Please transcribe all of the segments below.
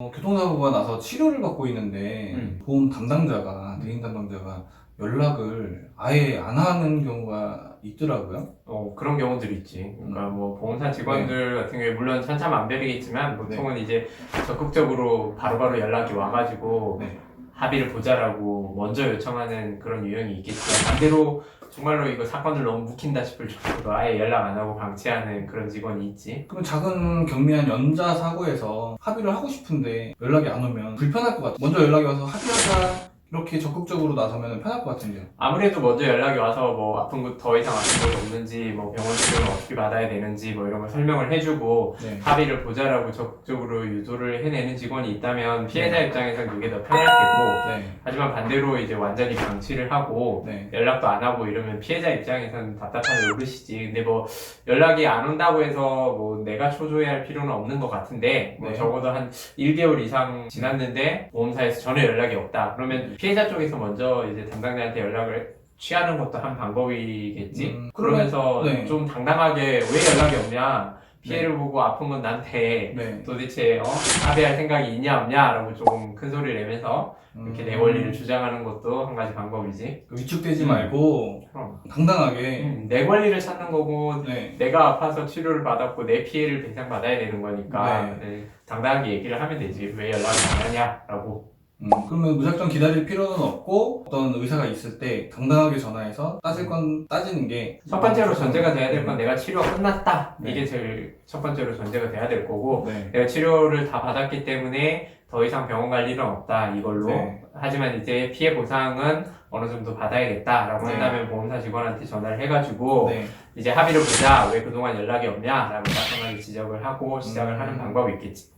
교통사고가 나서 치료를 받고 있는데 보험 담당자가 대행 담당자가 연락을 아예 안 하는 경우가 있더라고요. 그런 경우들이 있지. 그러니까 뭐 보험사 직원들 같은 경우에 물론 천차만별이겠지만 보통은 이제 적극적으로 바로바로 연락이 와가지고 네. 합의를 보자라고 먼저 요청하는 그런 유형이 있겠지만, 반대로 정말로 이거 사건을 너무 묵힌다 싶을 정도로 아예 연락 안 하고 방치하는 그런 직원이 있지. 그럼 작은 경미한 연자 사고에서 합의를 하고 싶은데 연락이 안 오면 불편할 것 같아요. 먼저 연락이 와서 합의하자 이렇게 적극적으로 나서면 편할 것 같은데요. 아무래도 먼저 연락이 와서 뭐 더 이상 아픈 건 없는지, 뭐 병원 치료는 어떻게 받아야 되는지 뭐 이런 걸 설명을 해주고 네. 합의를 보자라고 적극적으로 유도를 해내는 직원이 있다면 피해자 입장에서는 그게 더 편할 테고, 네. 하지만 반대로 이제 완전히 방치를 하고 네. 연락도 안 하고 이러면 피해자 입장에서는 답답한 노릇이지. 근데 뭐 연락이 안 온다고 해서 뭐 내가 초조해할 필요는 없는 것 같은데, 뭐 네. 적어도 한 1개월 이상 지났는데 보험사에서 전혀 연락이 없다. 그러면 피해자 쪽에서 먼저 이제 담당자한테 연락을 취하는 것도 한 방법이겠지. 그러면서 네. 좀 당당하게 왜 연락이 없냐, 피해를 보고 아픈 건 나한테 네. 도대체 합의할 생각이 있냐 없냐 라고 조금 큰 소리를 내면서 이렇게 내 권리를 주장하는 것도 한 가지 방법이지. 위축되지 말고 그럼 당당하게 내 권리를 찾는 거고, 네. 내가 아파서 치료를 받았고 내 피해를 배상받아야 되는 거니까 당당하게 얘기를 하면 되지. 왜 연락을 안 하냐라고. 그러면 무작정 기다릴 필요는 없고 어떤 의사가 있을 때 당당하게 전화해서 따질 건 따지는 게 첫 번째로 전제가 돼야 될 건 내가 치료가 끝났다. 네. 이게 제일 첫 번째로 전제가 돼야 될 거고, 네. 내가 치료를 다 받았기 때문에 더 이상 병원 갈 일은 없다 이걸로. 네. 하지만 이제 피해 보상은 어느 정도 받아야겠다라고 네. 한다면 보험사 직원한테 전화를 해가지고 네. 이제 합의를 보자, 왜 그동안 연락이 없냐라고 따끔하게 지적을 하고 시작을 하는 방법이 있겠지.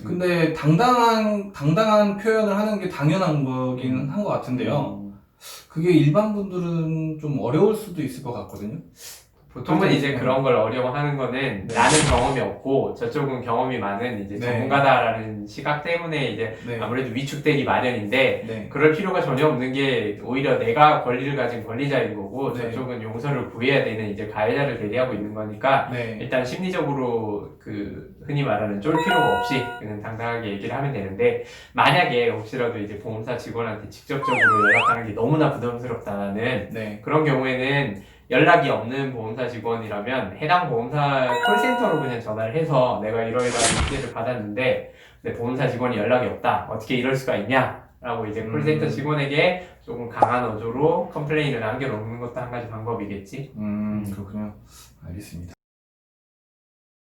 근데 당당한 표현을 하는 게 당연한 거긴 한 것 같은데요. 그게 일반 분들은 좀 어려울 수도 있을 것 같거든요. 보통은 이제 그런 걸 어려워하는 거는 나는 경험이 없고 저쪽은 경험이 많은 이제 전문가다라는 시각 때문에 이제 아무래도 위축되기 마련인데, 그럴 필요가 전혀 없는 게 오히려 내가 권리를 가진 권리자인 거고 저쪽은 용서를 구해야 되는 이제 가해자를 대리하고 있는 거니까 일단 심리적으로 그 흔히 말하는 쫄 필요가 없이 그냥 당당하게 얘기를 하면 되는데, 만약에 혹시라도 이제 보험사 직원한테 직접적으로 연락하는 게 너무나 부담스럽다는 그런 경우에는 연락이 없는 보험사 직원이라면 해당 보험사 콜센터로 그냥 전화를 해서 내가 이러이러한 피해를 받았는데 내 보험사 직원이 연락이 없다, 어떻게 이럴 수가 있냐 라고 이제 콜센터 직원에게 조금 강한 어조로 컴플레인을 남겨놓는 것도 한 가지 방법이겠지. 그렇군요. 알겠습니다.